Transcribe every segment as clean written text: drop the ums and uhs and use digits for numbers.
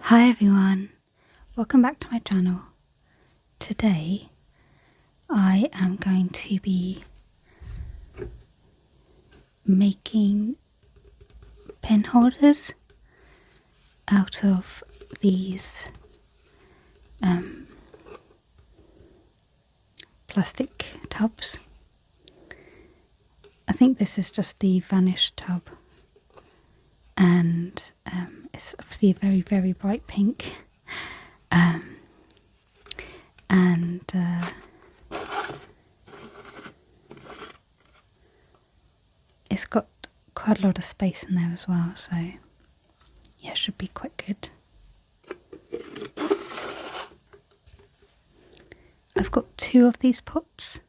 Hi everyone, welcome back to my channel. Today I am going to be making pen holders out of these plastic tubs. I think this is just the Vanish tub, and it's obviously a very, very bright pink, it's got quite a lot of space in there as well, so yeah, it should be quite good. I've got two of these pots,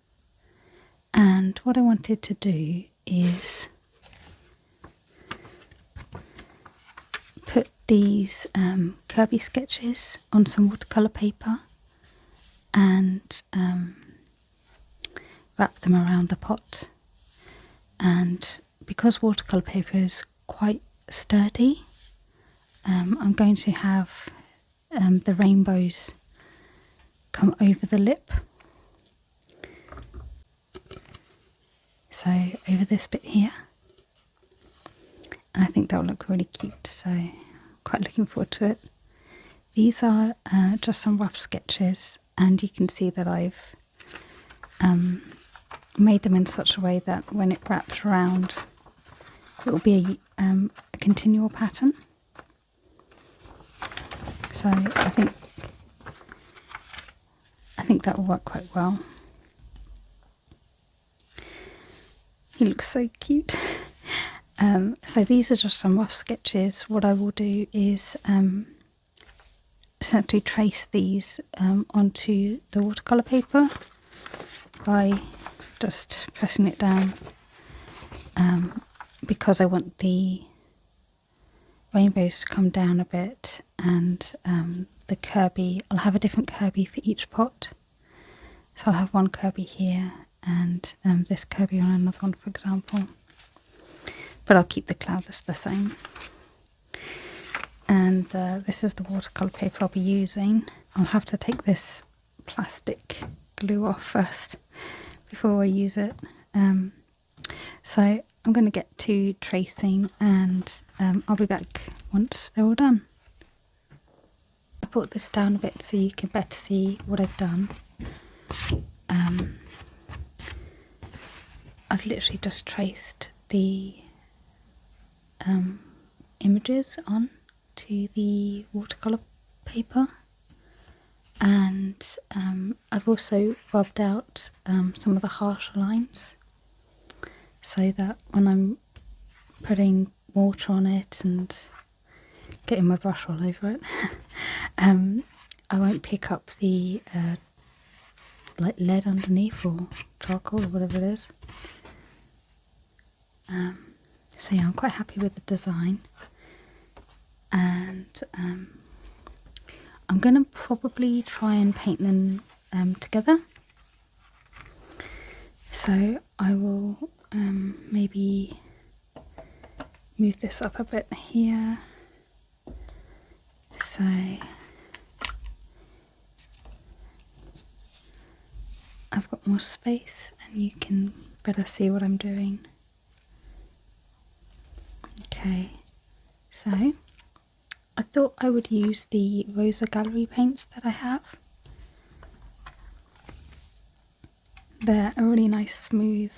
and what I wanted to do is put these Kirby sketches on some watercolour paper and wrap them around the pot. And because watercolour paper is quite sturdy, I'm going to have the rainbows come over the lip, so over this bit here, and I think that will look really cute, so I'm quite looking forward to it. These are just some rough sketches, and you can see that I've made them in such a way that when it wraps around it will be a continual pattern. So I think that will work quite well. He looks so cute. So these are just some rough sketches. What I will do is essentially trace these onto the watercolour paper by just pressing it down, because I want the rainbows to come down a bit, and the Kirby, I'll have a different Kirby for each pot. So I'll have one Kirby here and this Kirby on another one, for example, but I'll keep the clouds the same. And this is the watercolour paper I'll be using. I'll have to take this plastic glue off first before I use it. So I'm going to get to tracing, and I'll be back once they're all done. I brought this down a bit so you can better see what I've done. I've literally just traced the images on to the watercolour paper, and I've also rubbed out some of the harsher lines, so that when I'm putting water on it and getting my brush all over it, I won't pick up the like lead underneath, or charcoal, or whatever it is. So yeah, I'm quite happy with the design, and I'm going to probably try and paint them together. So I will maybe move this up a bit here, so I've got more space and you can better see what I'm doing. Okay, so I thought I would use the Rosa Gallery paints that I have. They're a really nice smooth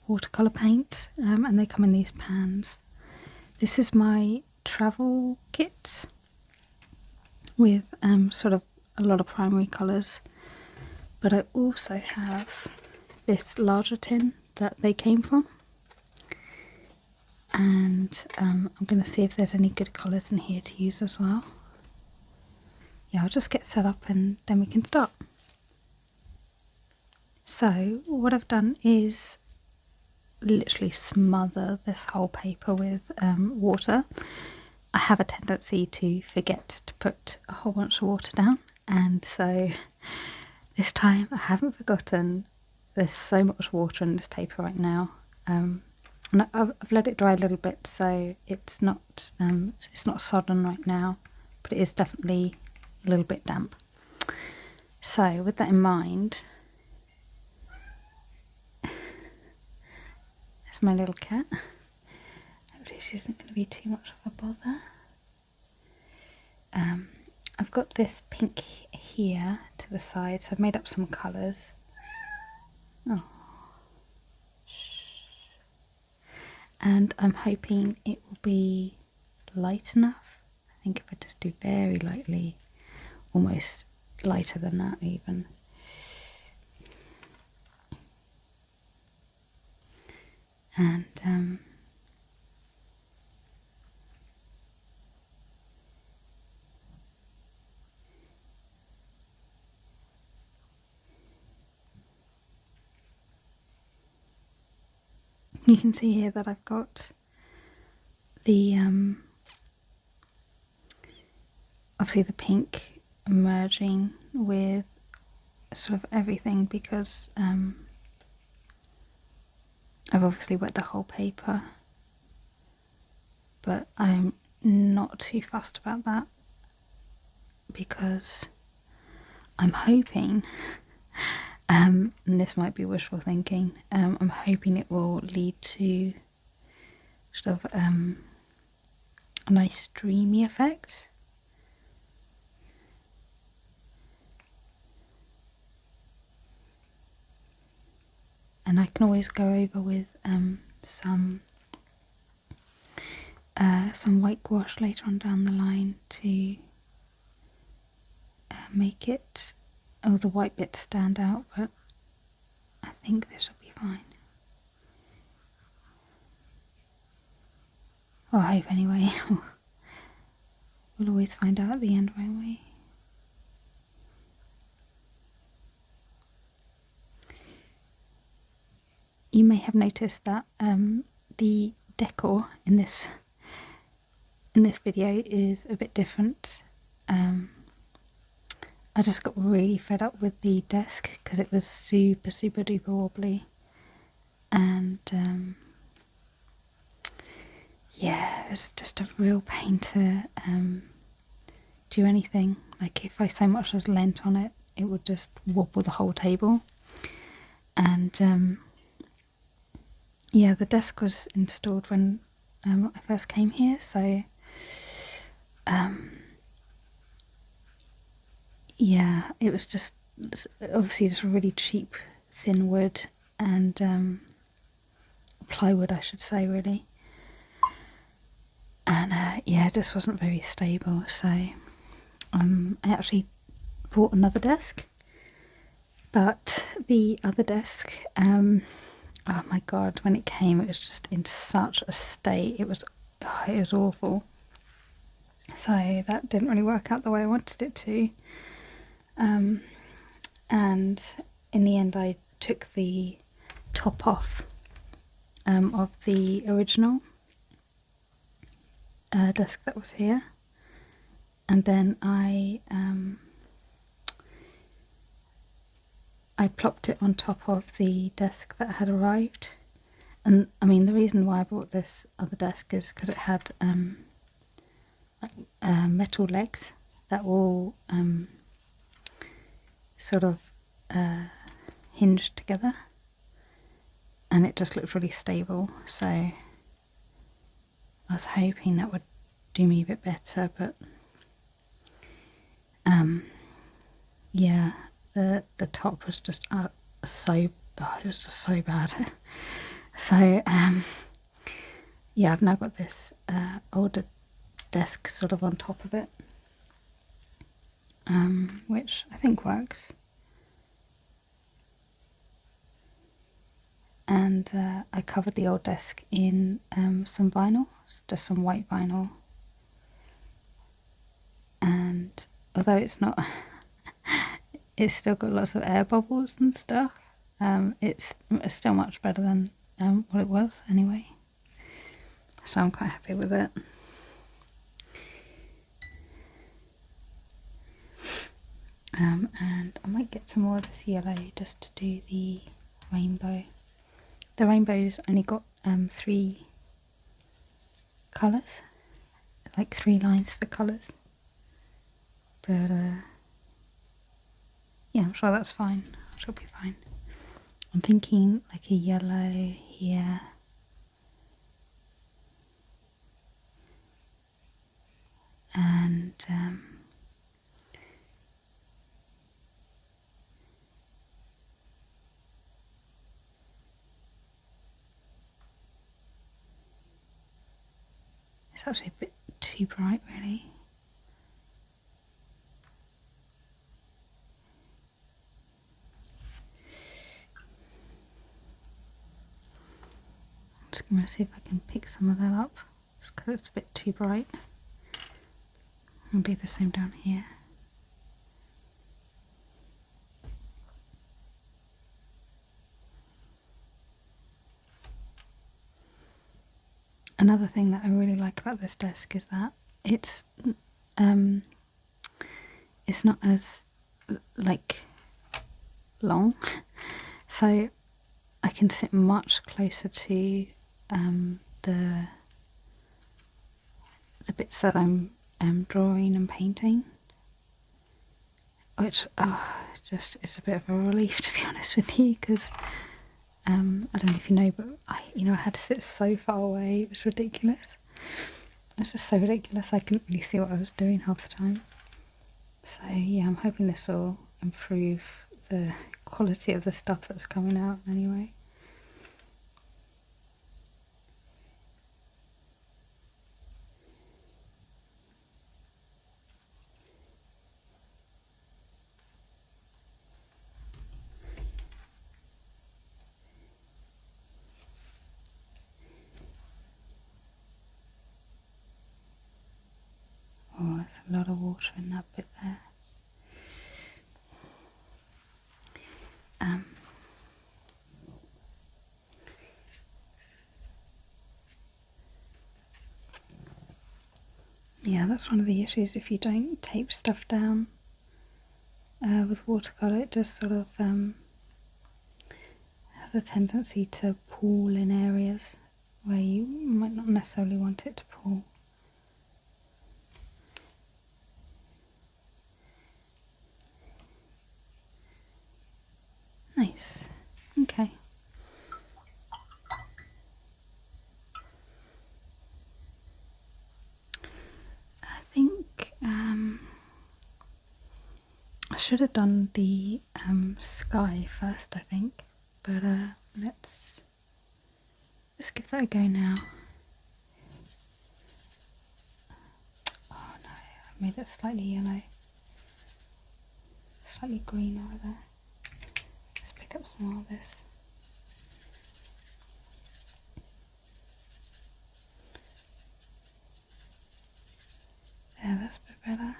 watercolour paint, and they come in these pans. This is my travel kit with sort of a lot of primary colours, but I also have this larger tin that they came from, and I'm going to see if there's any good colours in here to use as well. Yeah, I'll just get set up and then we can start. So what I've done is literally smother this whole paper with water. I have a tendency to forget to put a whole bunch of water down, and so this time I haven't forgotten. There's so much water in this paper right now, and I've let it dry a little bit, so it's not sodden right now, but it is definitely a little bit damp. So with that in mind, there's my little cat. Hopefully she isn't going to be too much of a bother. I've got this pink here to the side, so I've made up some colours. Oh. And I'm hoping it will be light enough. I think if I just do very lightly, almost lighter than that even. And you can see here that I've got the obviously the pink merging with sort of everything, because I've obviously wet the whole paper, but I'm not too fussed about that because I'm hoping, and this might be wishful thinking, I'm hoping it will lead to sort of a nice dreamy effect. And I can always go over with some white gouache later on down the line to make it, the white bit stand out, but I think this will be fine. Or I hope anyway. We'll always find out at the end, won't we? You may have noticed that the decor in this video is a bit different. I just got really fed up with the desk because it was super duper wobbly, and yeah, it was just a real pain to do anything. Like if I so much as leant on it, it would just wobble the whole table. And yeah, the desk was installed when I first came here, so yeah, it was just obviously just really cheap thin wood and plywood, I should say, really. And yeah, it just wasn't very stable, so I actually bought another desk. But the other desk, oh my god, when it came, it was just in such a state. It was awful. So that didn't really work out the way I wanted it to. And in the end, I took the top off of the original desk that was here, and then I plopped it on top of the desk that had arrived. And I mean, the reason why I bought this other desk is because it had metal legs that will sort of hinged together, and it just looked really stable, so I was hoping that would do me a bit better. But yeah, the top was just it was just so bad. So yeah, I've now got this older desk sort of on top of it, which I think works. And I covered the old desk in some vinyl, just some white vinyl. And although it's not, it's still got lots of air bubbles and stuff, it's still much better than what it was anyway. So I'm quite happy with it. And I might get some more of this yellow just to do the rainbow. The rainbow's only got 3 colours, like 3 lines for colours. But yeah, I'm sure that's fine. It'll be fine. I'm thinking like a yellow here. And it's actually a bit too bright, really. I'm just going to see if I can pick some of that up, just because it's a bit too bright. I'll do the same down here. Another thing that I really like about this desk is that it's not as like long, so I can sit much closer to the bits that I'm drawing and painting, which just is a bit of a relief, to be honest with you, because I don't know if you know, but I had to sit so far away. It was ridiculous. It was just so ridiculous. I couldn't really see what I was doing half the time. So yeah, I'm hoping this will improve the quality of the stuff that's coming out anyway. Oh, there's a lot of water in that bit there. Yeah, that's one of the issues if you don't tape stuff down with watercolour. It just sort of has a tendency to pool in areas where you might not necessarily want it to pool. Nice. Okay. I think I should have done the sky first, I think, but let's give that a go now. Oh no, I made it slightly yellow, slightly green over there. Let's pick up some more of this. There, that's a bit better.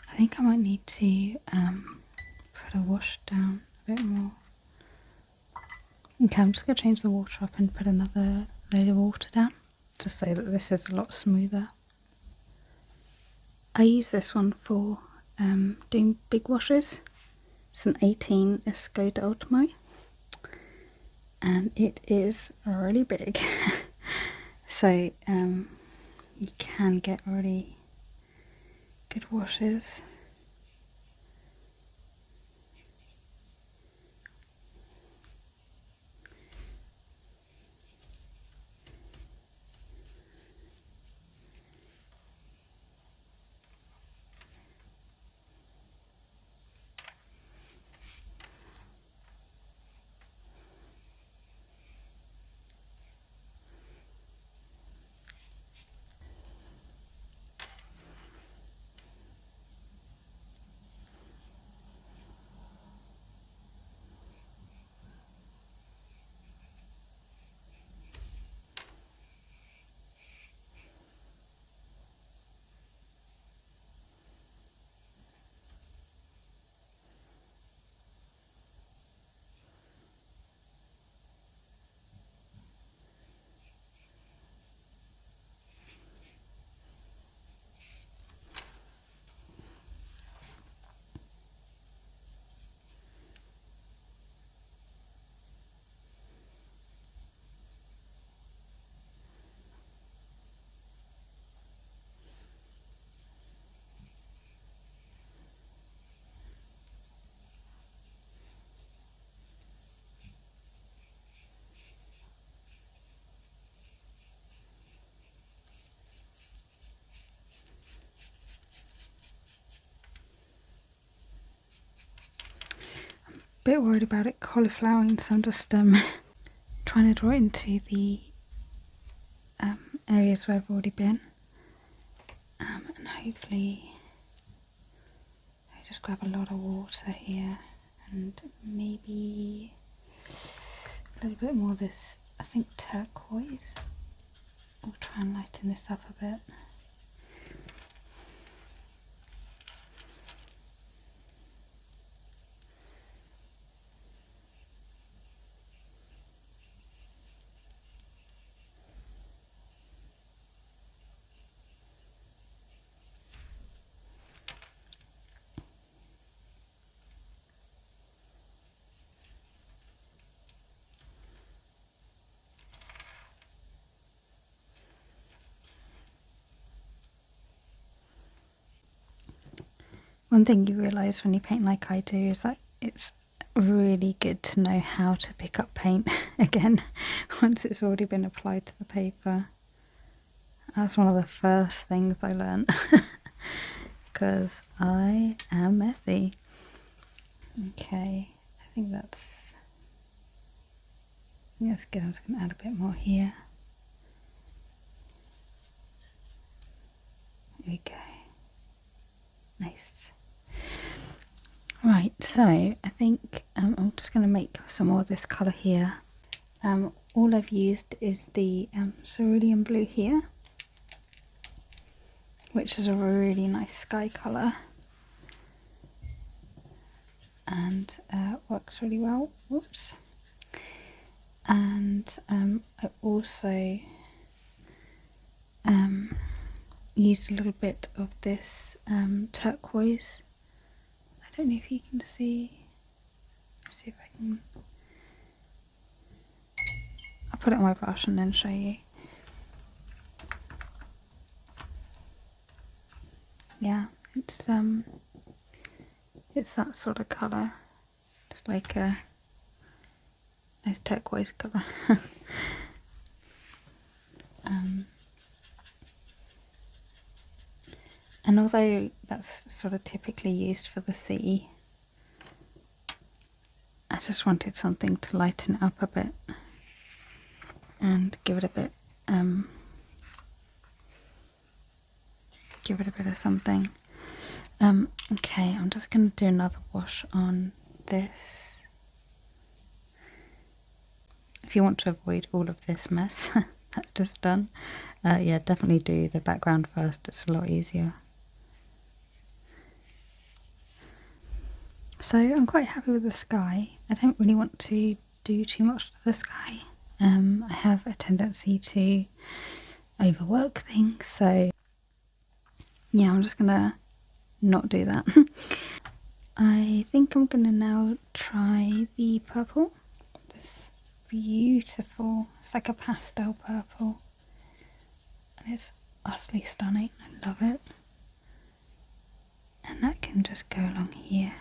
I think I might need to put a wash down a bit more. Okay, I'm just going to change the water up and put another load of water down, just so that this is a lot smoother. I use this one for doing big washes. It's an 18 Esco d'Ultimo, and it is really big. So you can get really good washes. bit worried about it cauliflowering, so I'm just trying to draw it into the areas where I've already been, and hopefully I just grab a lot of water here and maybe a little bit more of this, I think turquoise. I'll try and lighten this up a bit. One thing you realise when you paint like I do is that it's really good to know how to pick up paint again once it's already been applied to the paper. That's one of the first things I learned because I am messy. Okay, I think that's good. I'm just going to add a bit more here. There we go. Nice. Right, so I think I'm just going to make some more of this colour here. All I've used is the cerulean blue here, which is a really nice sky colour and works really well. Whoops. And I also used a little bit of this turquoise. I don't know if you can see. Let's see if I can. I'll put it on my brush and then show you. Yeah, it's that sort of colour, just like a nice turquoise colour. And although that's sort of typically used for the sea, I just wanted something to lighten it up a bit and give it a bit of something. Okay, I'm just going to do another wash on this. If you want to avoid all of this mess that's just done, yeah, definitely do the background first. It's a lot easier. So I'm quite happy with the sky. I don't really want to do too much to the sky. I have a tendency to overwork things, so yeah, I'm just gonna not do that. I think I'm gonna now try the purple. This beautiful, it's like a pastel purple, and it's utterly stunning. I love it. And that can just go along here.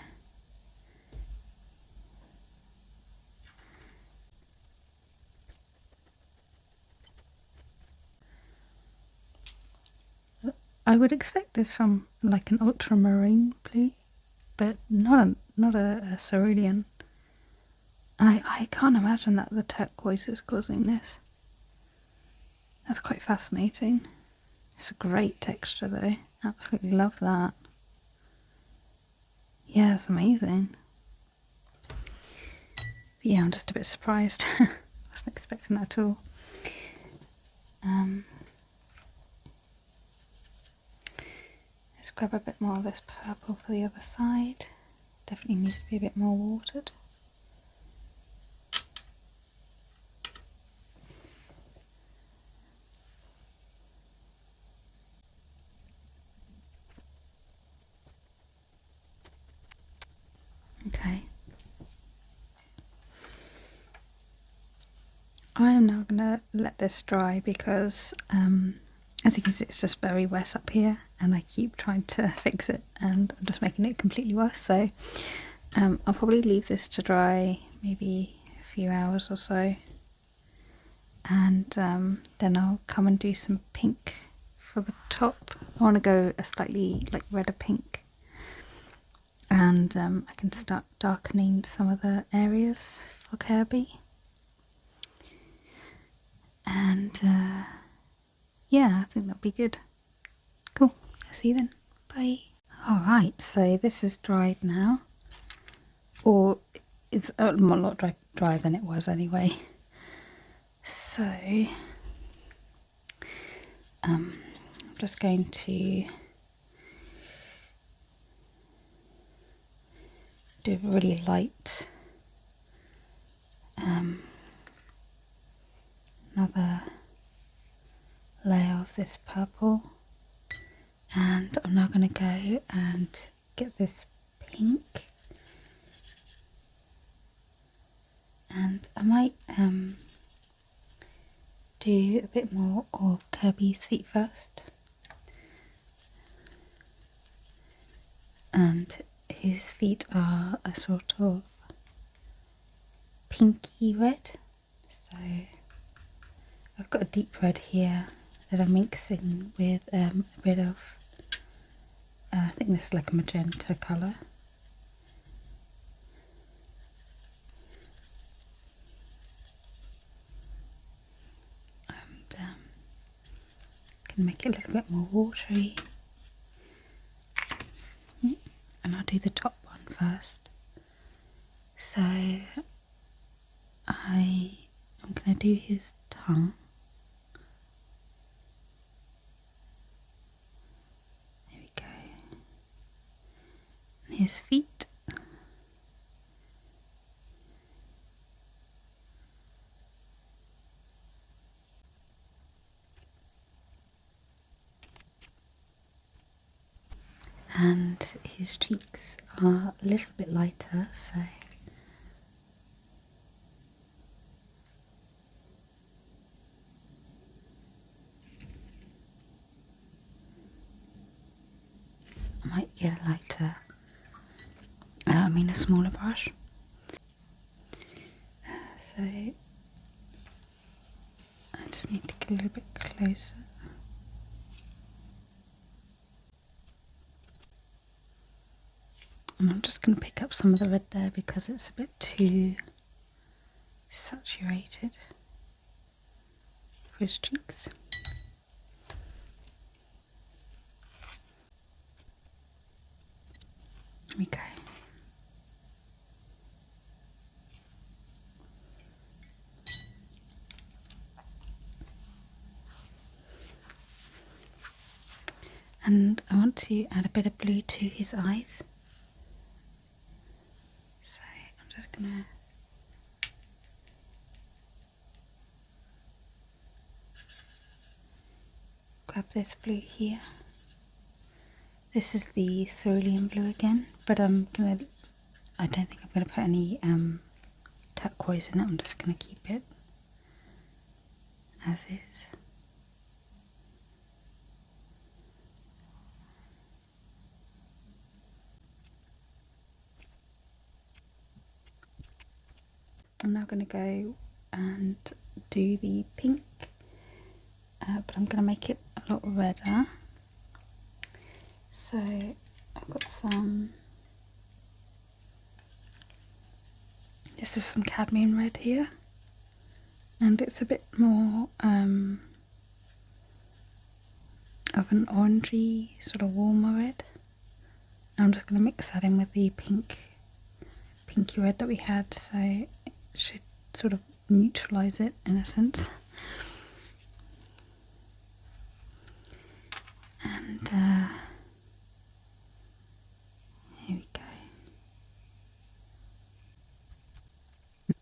I would expect this from like an ultramarine blue, but not a cerulean. And I can't imagine that the turquoise is causing this. That's quite fascinating. It's a great texture though. Absolutely love that. Yeah, it's amazing. But yeah, I'm just a bit surprised. I wasn't expecting that at all. Let's grab a bit more of this purple for the other side. Definitely needs to be a bit more watered. Okay. I am now going to let this dry because as you can see, it's just very wet up here and I keep trying to fix it and I'm just making it completely worse. So I'll probably leave this to dry maybe a few hours or so, and then I'll come and do some pink for the top. I want to go a slightly like redder pink. and I can start darkening some of the areas for Kirby. And yeah, I think that'll be good. Cool, I'll see you then. Bye. Alright, so this is dried now. Or it's a lot drier than it was anyway. So I'm just going to do a really light another layer of this purple, and I'm now going to go and get this pink, and I might do a bit more of Kirby's feet first, and his feet are a sort of pinky red, so I've got a deep red here that I'm mixing with a bit of I think this is like a magenta colour. And can make it a little bit more watery. And I'll do the top one first. So I'm going to do his tongue. There we go. And his feet. And his cheeks are a little bit lighter, so I might get a lighter, a smaller brush. So I just need to get a little bit closer. And I'm just going to pick up some of the red there because it's a bit too saturated for his cheeks. There we go. And I want to add a bit of blue to his eyes. So I'm just going to grab this blue here. This is the cerulean blue again, but I don't think I'm gonna put any turquoise in it. I'm just gonna keep it as is. I'm now gonna go and do the pink, but I'm gonna make it a lot redder. So I've got this is some cadmium red here, and it's a bit more of an orangey, sort of warmer red. I'm just going to mix that in with the pinky red that we had, so it should sort of neutralise it in a sense. And here we go.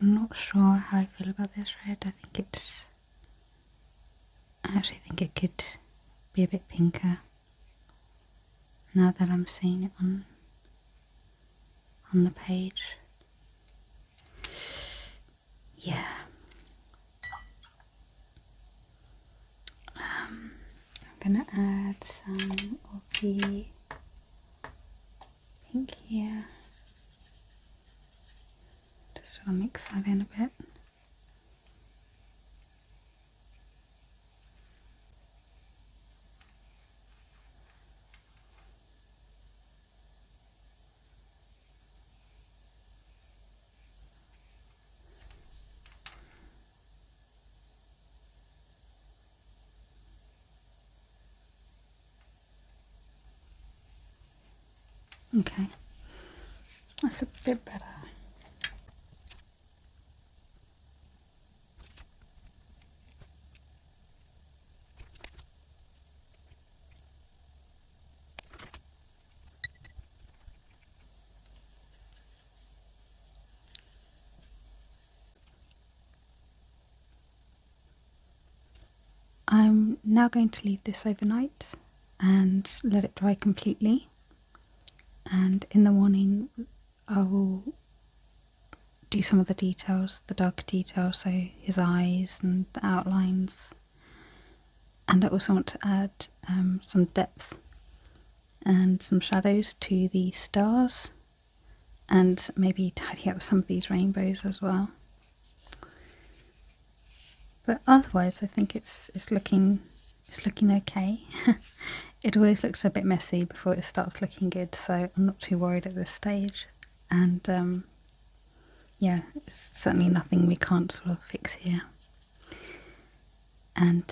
I'm not sure how I feel about this red. I actually think it could be a bit pinker now that I'm seeing it on the page. Yeah. I'm gonna add some of the pink here. Just sort of mix that in a bit. Okay, that's a bit better. I'm now going to leave this overnight and let it dry completely, and in the morning I will do some of the details, the darker details, so his eyes and the outlines, and I also want to add some depth and some shadows to the stars, and maybe tidy up some of these rainbows as well. But otherwise I think it's looking okay. It always looks a bit messy before it starts looking good, so I'm not too worried at this stage. And yeah, it's certainly nothing we can't sort of fix here. And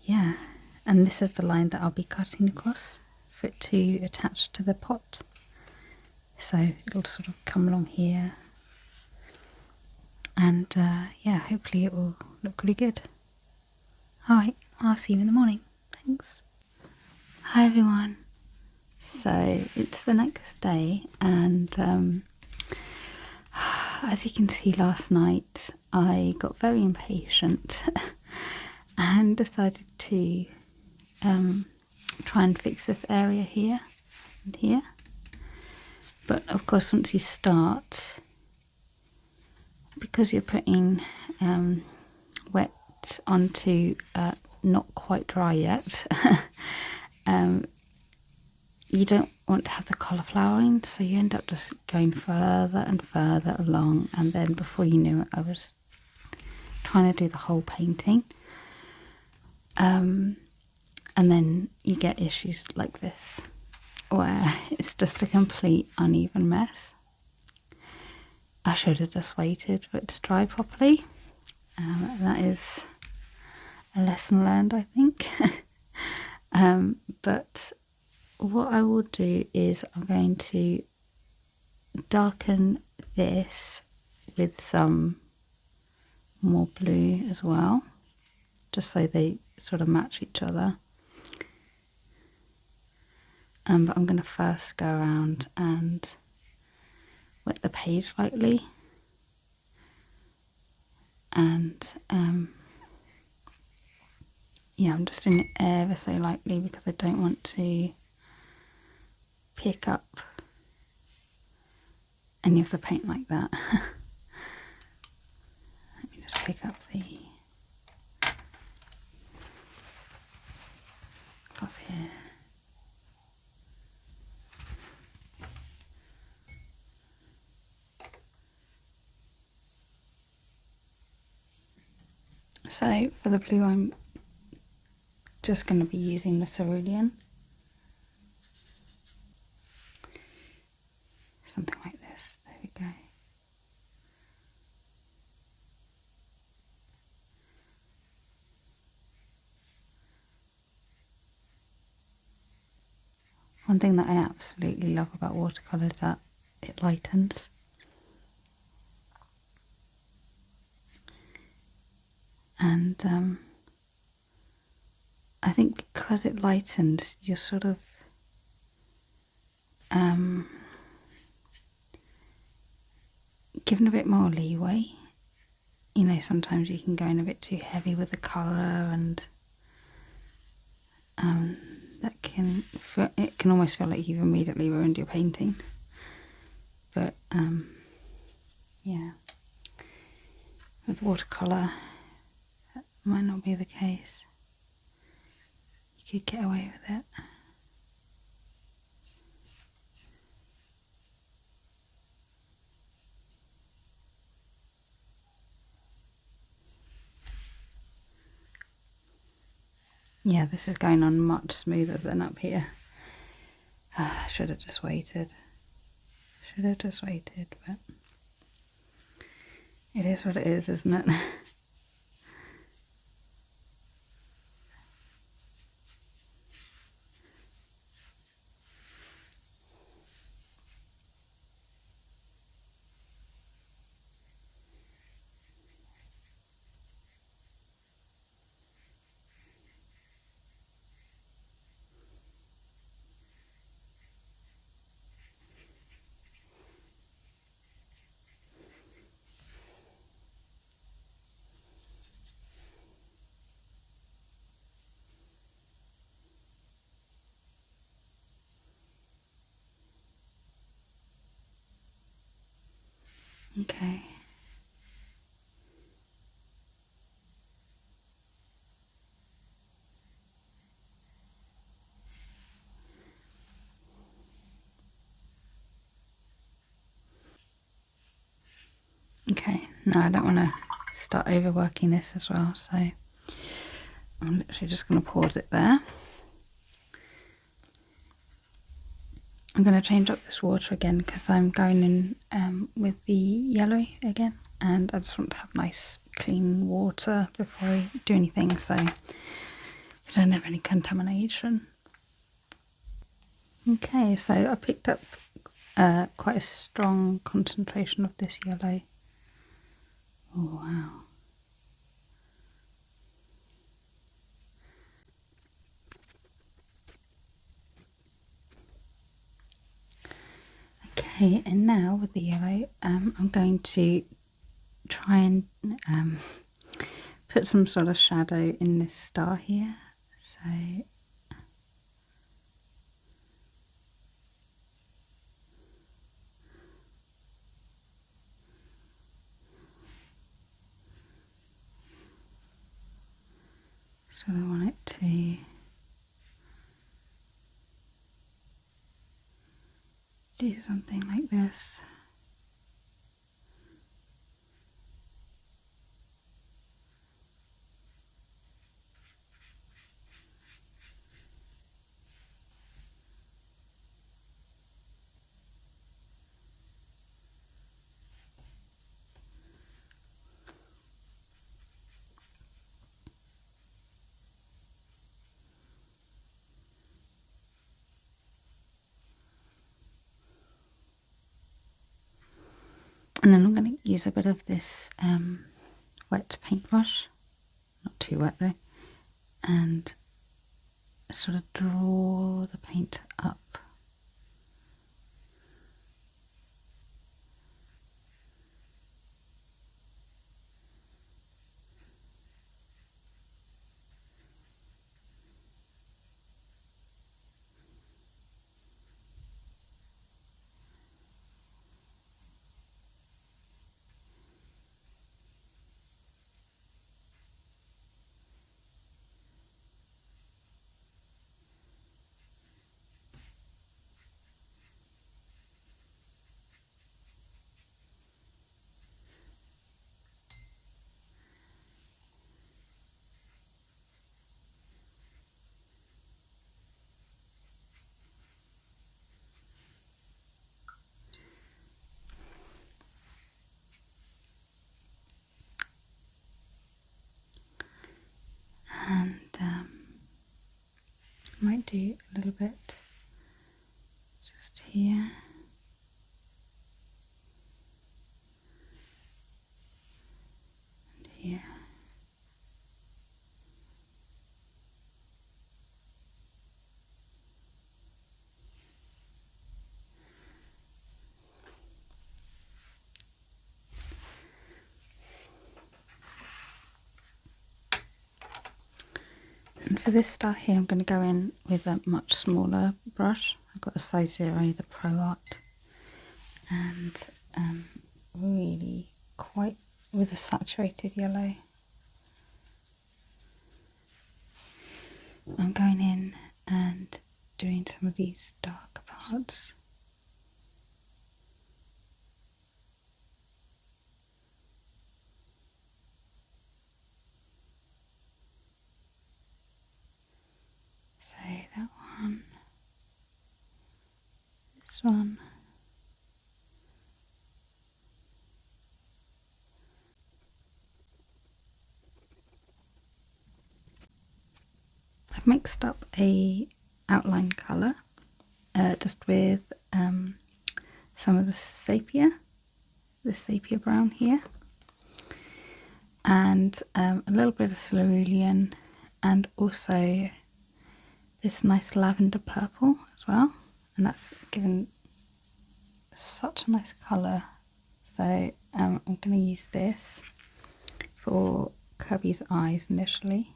yeah, and this is the line that I'll be cutting across for it to attach to the pot. So it'll sort of come along here, and yeah, hopefully it will look really good. Alright, I'll see you in the morning. Thanks. Hi everyone. So it's the next day, and as you can see, last night I got very impatient and decided to try and fix this area here and here. But of course, once you start, because you're putting wet onto not quite dry yet, you don't want to have the cauliflowering, so you end up just going further and further along, and then before you knew it I was trying to do the whole painting, and then you get issues like this where it's just a complete uneven mess. I should have just waited for it to dry properly. That is a lesson learned, I think. But what I will do is I'm going to darken this with some more blue as well, just so they sort of match each other. But I'm going to first go around and wet the page lightly, and yeah, I'm just doing it ever so lightly because I don't want to pick up any of the paint like that. Let me just pick up the cloth here. So for the blue I'm just going to be using the cerulean. Something like this, there we go. One thing that I absolutely love about watercolour is that it lightens. And I think because it lightens, you're sort of given a bit more leeway. You know, sometimes you can go in a bit too heavy with the colour, and that it can almost feel like you've immediately ruined your painting. But yeah, with watercolour that might not be the case. You could get away with it. Yeah, this is going on much smoother than up here. I should have just waited. But it is what it is, isn't it? Okay. Okay, now I don't want to start overworking this as well, so I'm literally just going to pause it there. I'm going to change up this water again because I'm going in with the yellow again, and I just want to have nice clean water before I do anything, so we don't have any contamination. Okay, so I picked up quite a strong concentration of this yellow. Oh wow. Okay, and now with the yellow, I'm going to try and put some sort of shadow in this star here. So I want it to do something like this. And then I'm going to use a bit of this wet paintbrush, not too wet though, and sort of draw the paint up. And I might do a little bit just here. And here. And for this star here, I'm going to go in with a much smaller brush. I've got a size 0, the Pro Art, and really quite with a saturated yellow. I'm going in and doing some of these dark parts. So that one, this one, I've mixed up a outline colour just with some of the sepia brown here, and a little bit of cerulean, and also this nice lavender purple as well, and that's given such a nice colour. So I'm going to use this for Kirby's eyes initially.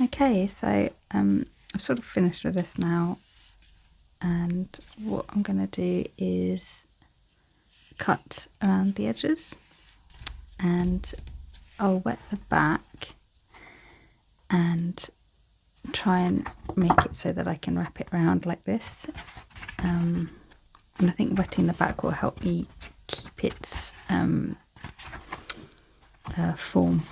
Okay, so I've sort of finished with this now, and what I'm going to do is cut around the edges, and I'll wet the back and try and make it so that I can wrap it around like this, and I think wetting the back will help me keep its form.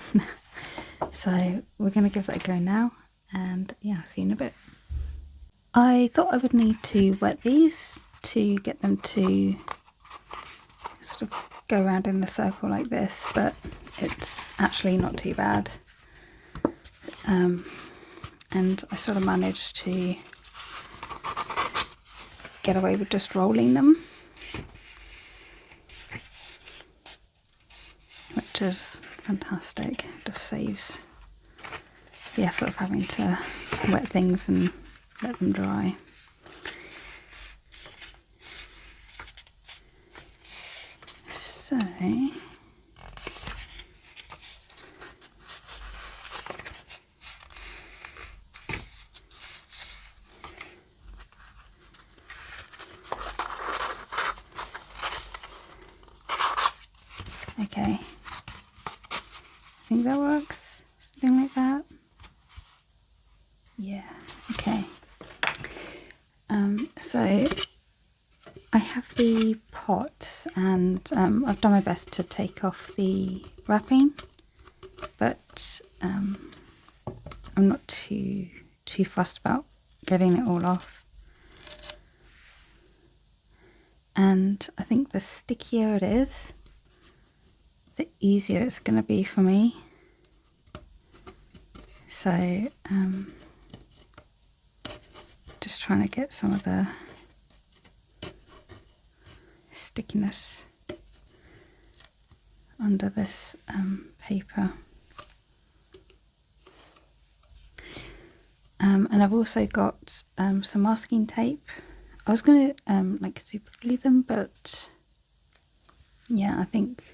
So we're going to give that a go now, and yeah, I'll see you in a bit. I thought I would need to wet these to get them to sort of go around in a circle like this, but it's actually not too bad. And I sort of managed to get away with just rolling them, which is fantastic. Just saves the effort of having to wet things and let them dry. So okay, I think that works, something like that. Yeah, okay. So I have the pot, and I've done my best to take off the wrapping, but I'm not too fussed about getting it all off. And I think the stickier it is, the easier it's going to be for me. So just trying to get some of the stickiness under this paper. And I've also got some masking tape. I was going to like super glue them, but yeah, I think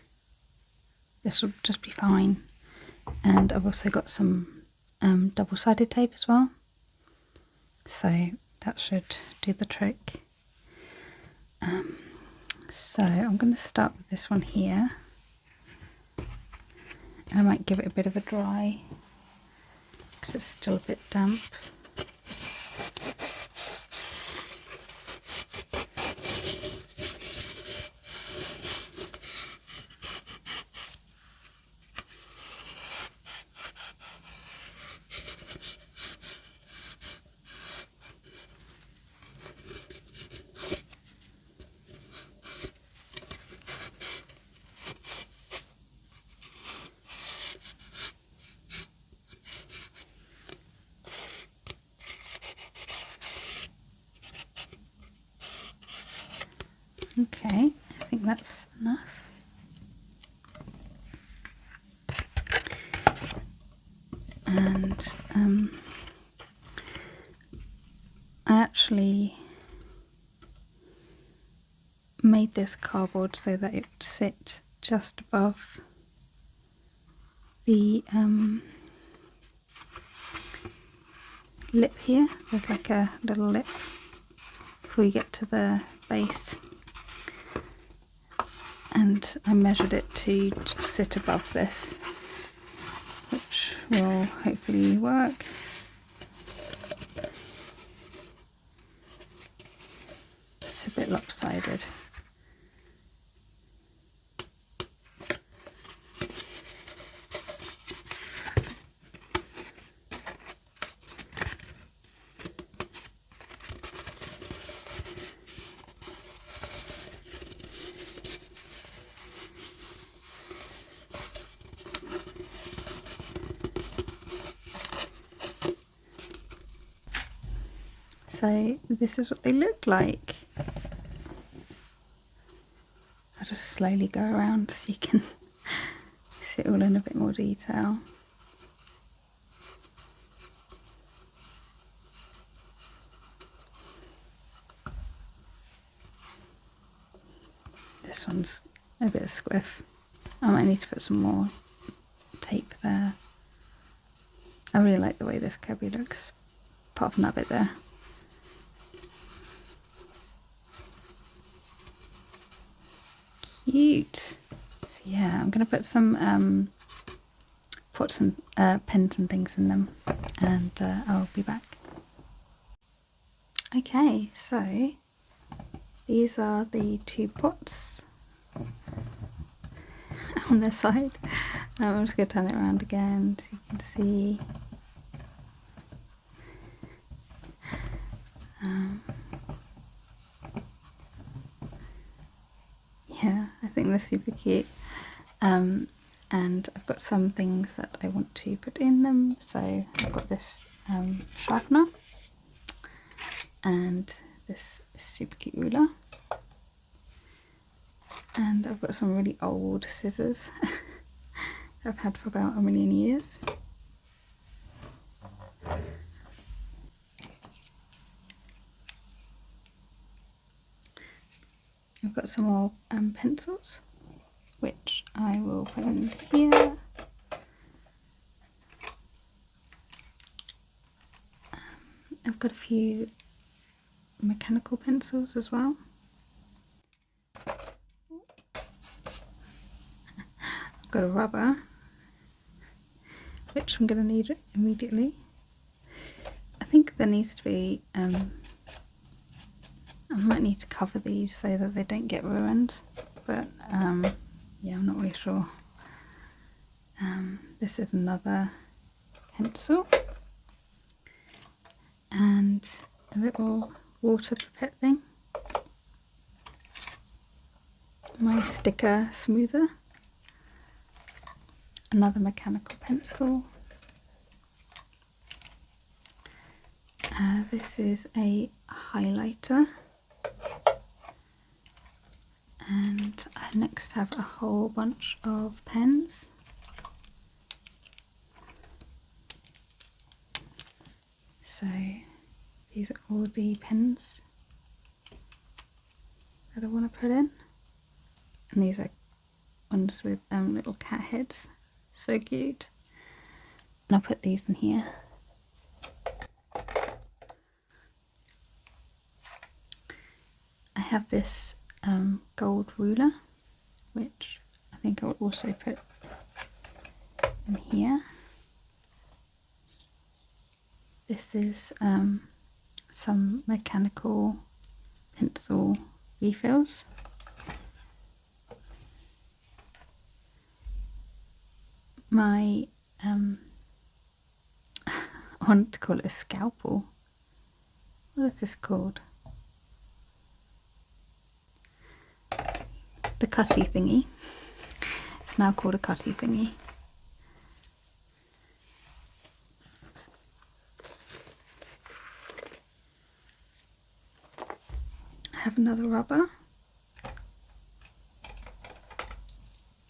this will just be fine. And I've also got some double-sided tape as well, so that should do the trick. So I'm going to start with this one here, and I might give it a bit of a dry because it's still a bit damp. Okay, I think that's enough. And I actually made this cardboard so that it would sit just above the lip here. There's like a little lip before you get to the base, and I measured it to just sit above this, which will hopefully work. It's a bit lopsided. So this is what they look like. I'll just slowly go around so you can see it all in a bit more detail. This one's a bit of squiff. I might need to put some more tape there. I really like the way this Kirby looks, apart from that bit there. Cute. So yeah, I'm going to put some pens and things in them, and I'll be back. Okay, so these are the 2 pots on their side. I'm just going to turn it around again so you can see. Yeah, I think they're super cute. And I've got some things that I want to put in them. So I've got this sharpener and this super cute ruler. And I've got some really old scissors I've had for about 1,000,000 years. I've got some more pencils, which I will put in here. I've got a few mechanical pencils as well. I've got a rubber, which I'm going to need immediately. I think there needs to be, I might need to cover these so that they don't get ruined, but yeah, I'm not really sure. This is another pencil and a little water pipette thing. My sticker smoother. Another mechanical pencil. This is a highlighter. And I next have a whole bunch of pens. So these are all the pens that I want to put in. And these are ones with little cat heads. So cute. And I'll put these in here. I have this gold ruler, which I think I will also put in here. This is some mechanical pencil refills. My I want to call it a scalpel. What is this called? The cutty thingy. It's now called a cutty thingy. I have another rubber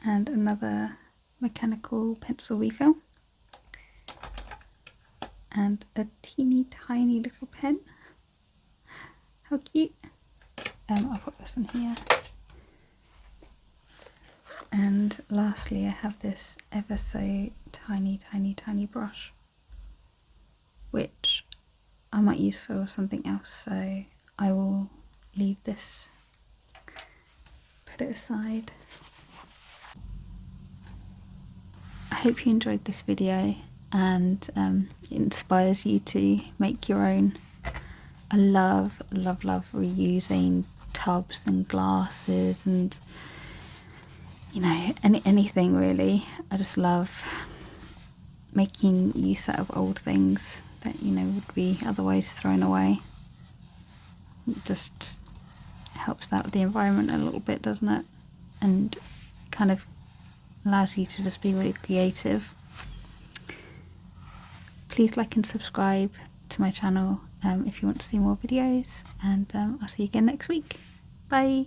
and another mechanical pencil refill and a teeny tiny little pen. How cute. I'll put this in here. And lastly, I have this ever so tiny brush, which I might use for something else, so I will leave this, put it aside. I hope you enjoyed this video and it inspires you to make your own. I love reusing tubs and glasses and, you know, anything really. I just love making use out of old things that, you know, would be otherwise thrown away. It just helps out with the environment a little bit, doesn't it? And kind of allows you to just be really creative. Please like and subscribe to my channel if you want to see more videos, and I'll see you again next week. Bye!